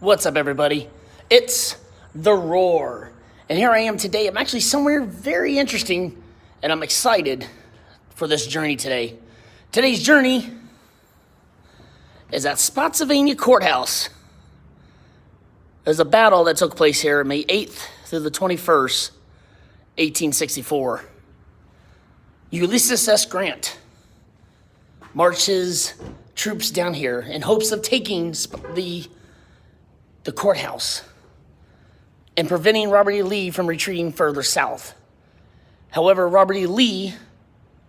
What's up, everybody? It's The Roar. And here I am today. I'm actually somewhere very interesting, and I'm excited for this journey today. Today's journey is at Spotsylvania Courthouse. There's a battle that took place here May 8th through the 21st, 1864. Ulysses S. Grant marched his troops down here in hopes of taking the courthouse and preventing Robert E. Lee from retreating further south. However, Robert E. Lee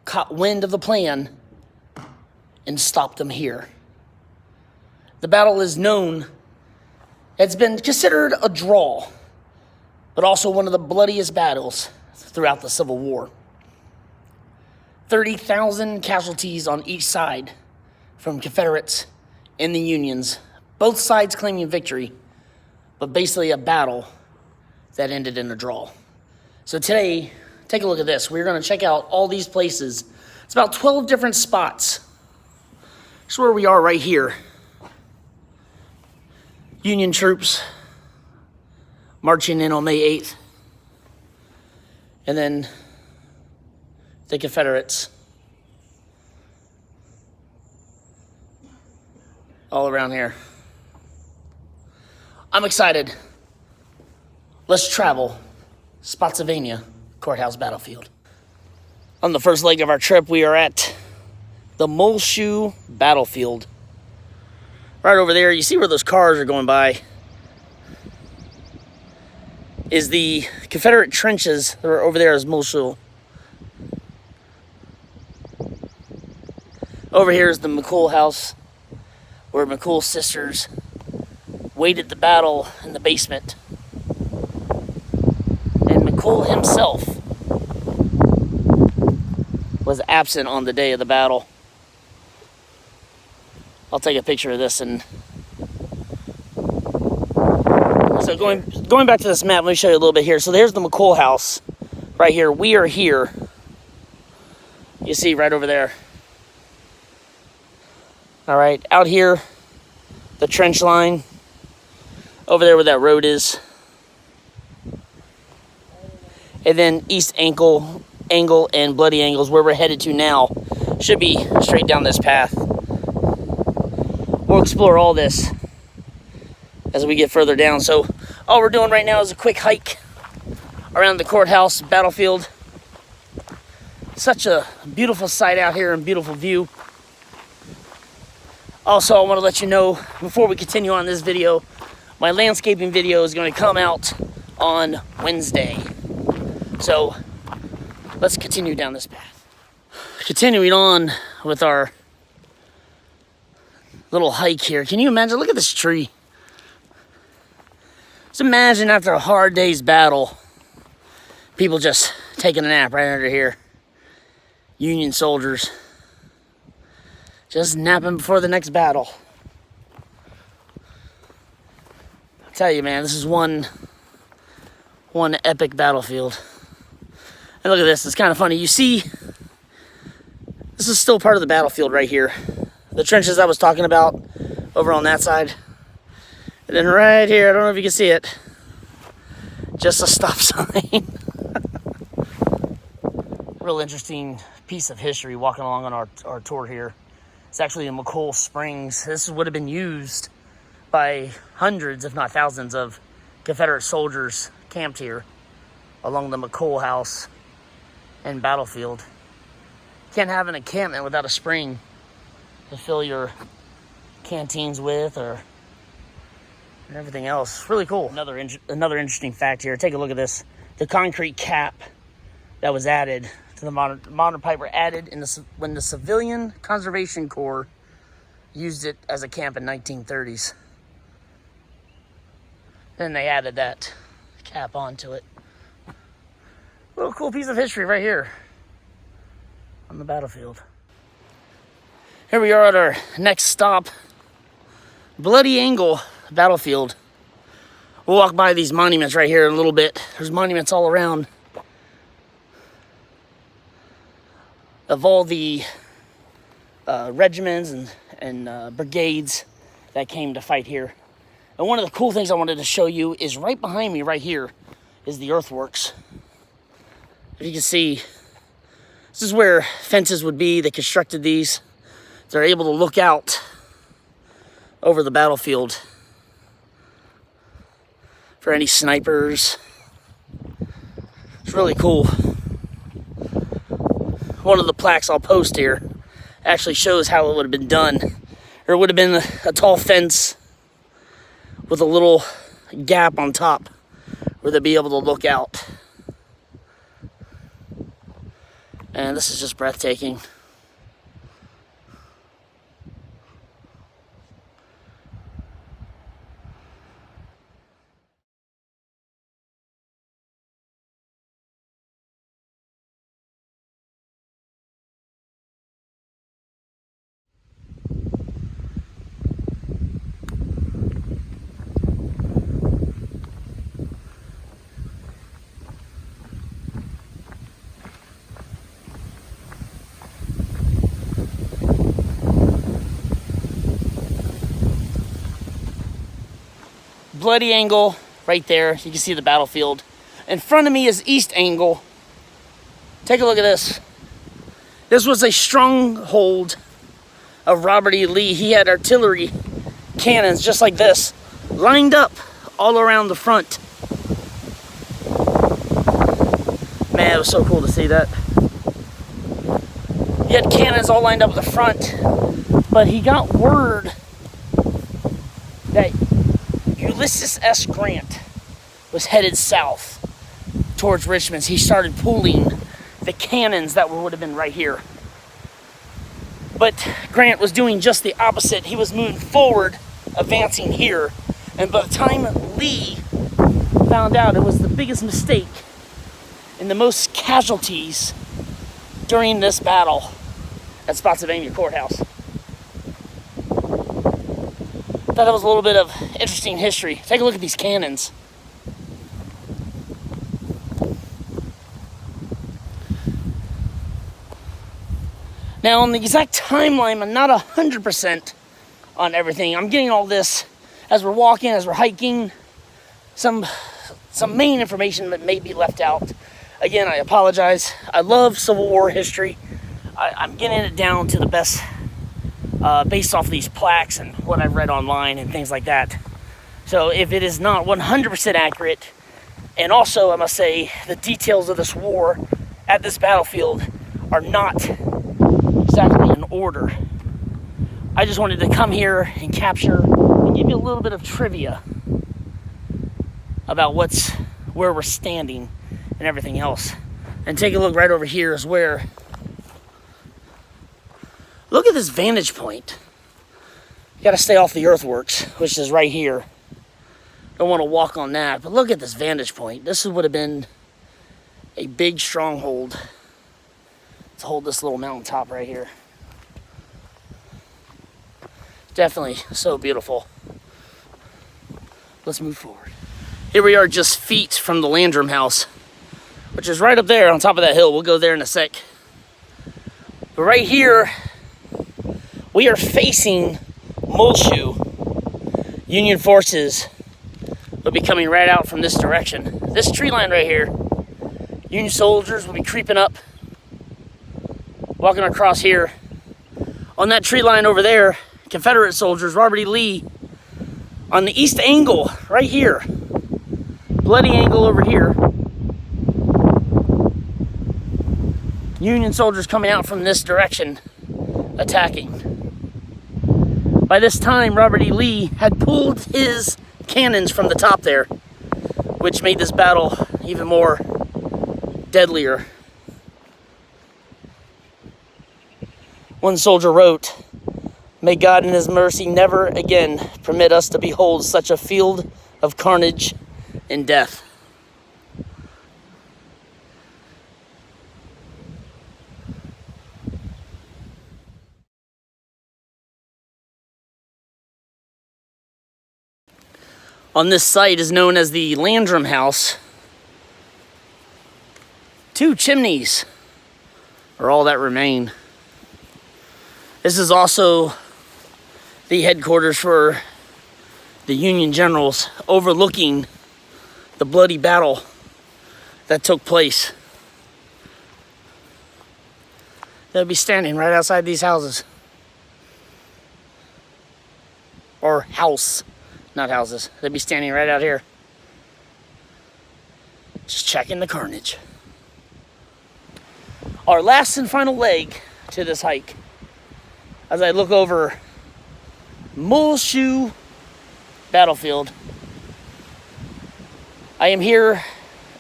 caught wind of the plan and stopped them here. The battle is known, it's been considered a draw, but also one of the bloodiest battles throughout the Civil War. 30,000 casualties on each side from Confederates and the Unions, both sides claiming victory, but basically a battle that ended in a draw. So today, take a look at this. We're going to check out all these places. It's about 12 different spots. This is where we are right here. Union troops marching in on May 8th. And then the Confederates all around here. I'm excited. Let's travel Spotsylvania Courthouse Battlefield. On the first leg of our trip, we are at the Muleshoe Battlefield. Right over there, you see where those cars are going by, is the Confederate trenches that are over there is Muleshoe. Over here is the McCool house, where McCool's sisters waited the battle in the basement. And McCool himself was absent on the day of the battle. I'll take a picture of this. And so going back to this map, let me show you a little bit here. So there's the McCool house right here. We are here. You see right over there. All right, out here, the trench line. Over there where that road is. And then East Angle, and Bloody Angles, where we're headed to now, should be straight down this path. We'll explore all this as we get further down. So all we're doing right now is a quick hike around the courthouse battlefield. Such a beautiful sight out here and beautiful view. Also, I want to let you know, before we continue on this video, my landscaping video is going to come out on Wednesday. So let's continue down this path. Continuing on with our little hike here. Can you imagine? Look at this tree. Just imagine after a hard day's battle, people just taking a nap right under here. Union soldiers just napping before the next battle. I tell you, man, this is one epic battlefield. And look at this, it's kind of funny. You see, this is still part of the battlefield right here. The trenches I was talking about over on that side. And then right here, I don't know if you can see it, just a stop sign. Real interesting piece of history walking along on our tour here. It's actually in McCool Springs. This would have been used by hundreds, if not thousands, of Confederate soldiers camped here along the McCool house and battlefield. Can't have an encampment without a spring to fill your canteens with and everything else. Really cool. Another interesting fact here. Take a look at this. The concrete cap that was added to the modern pipe were added when the Civilian Conservation Corps used it as a camp in 1930s. Then they added that cap onto it. Little cool piece of history right here on the battlefield. Here we are at our next stop, Bloody Angle Battlefield. We'll walk by these monuments right here in a little bit. There's monuments all around of all the regiments and brigades that came to fight here. And one of the cool things I wanted to show you is right behind me, right here, is the earthworks. If you can see, this is where fences would be. They constructed these. They're able to look out over the battlefield for any snipers. It's really cool. One of the plaques I'll post here actually shows how it would have been done. Or it would have been a tall fence with a little gap on top where they'd be able to look out. And this is just breathtaking. Bloody angle right there. You can see the battlefield. In front of me is east angle. Take a look at this. This was a stronghold of Robert E. Lee. He had artillery cannons just like this lined up all around the front. Man, it was so cool to see that. He had cannons all lined up at the front, but he got word that Ulysses S. Grant was headed south towards Richmond. He started pulling the cannons that would have been right here. But Grant was doing just the opposite. He was moving forward, advancing here. And by the time Lee found out, it was the biggest mistake and the most casualties during this battle at Spotsylvania Courthouse. Thought that was a little bit of interesting history. Take a look at these cannons. Now, on the exact timeline, I'm not 100% on everything. I'm getting all this as we're walking, as we're hiking. Some main information that may be left out. Again, I apologize. I love Civil War history. I'm getting it down to the best based off these plaques and what I've read online and things like that. So if it is not 100% accurate, and also I must say the details of this war at this battlefield are not exactly in order. I just wanted to come here and capture and give you a little bit of trivia about where we're standing and everything else. And take a look right over here is where, look at this vantage point. You gotta stay off the earthworks, which is right here. Don't want to walk on that, but look at this vantage point. This would have been a big stronghold to hold this little mountaintop right here. Definitely so beautiful. Let's move forward. Here we are just feet from the Landrum House, which is right up there on top of that hill. We'll go there in a sec. But right here, we are facing Muleshoe. Union forces will be coming right out from this direction. This tree line right here, Union soldiers will be creeping up, walking across here. On that tree line over there, Confederate soldiers, Robert E. Lee, on the east angle, right here. Bloody angle over here. Union soldiers coming out from this direction, attacking. By this time, Robert E. Lee had pulled his cannons from the top there, which made this battle even more deadlier. One soldier wrote, "May God in his mercy never again permit us to behold such a field of carnage and death." On this site is known as the Landrum House. 2 chimneys are all that remain. This is also the headquarters for the Union generals overlooking the bloody battle that took place. They'll be standing right outside these houses. Or house, not houses. They'll be standing right out here. Just checking the carnage. Our last and final leg to this hike, as I look over Muleshoe Battlefield. I am here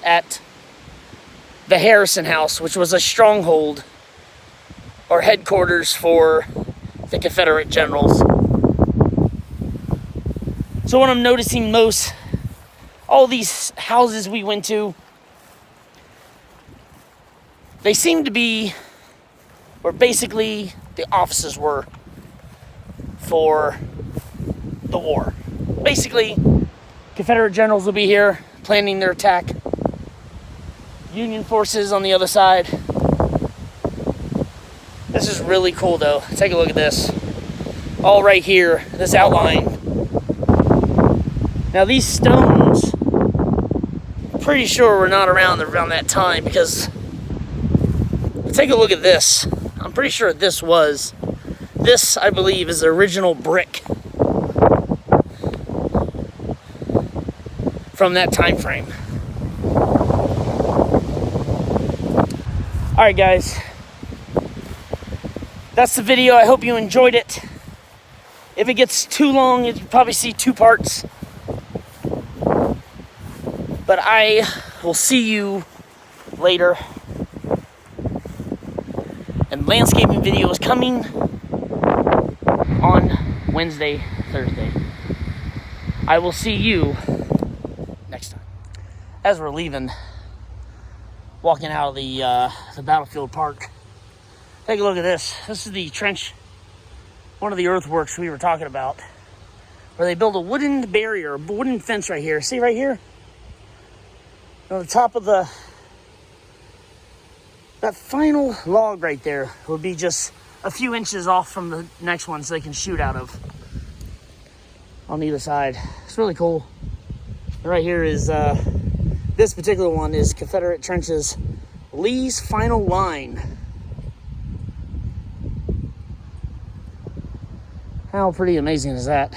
at the Harrison House, which was a stronghold or headquarters for the Confederate generals. So what I'm noticing most, all these houses we went to, they seem to be where basically the offices were for the war. Basically, Confederate generals will be here planning their attack. Union forces on the other side. This is really cool though. Take a look at this. All right here, this outline. Now these stones, I'm pretty sure were not around that time, because take a look at this. I'm pretty sure this, I believe, is the original brick from that time frame. All right, guys. That's the video. I hope you enjoyed it. If it gets too long, you'll probably see 2 parts. But I will see you later. And landscaping video is coming on Wednesday, Thursday. I will see you next time. As we're leaving, walking out of the battlefield park, take a look at this. This is the trench, one of the earthworks we were talking about, where they build a wooden barrier, a wooden fence right here. See right here? On the top of that final log right there would be just a few inches off from the next one so they can shoot out of on either side. It's really cool. And right here is, this particular one is Confederate trenches, Lee's final line. How pretty amazing is that?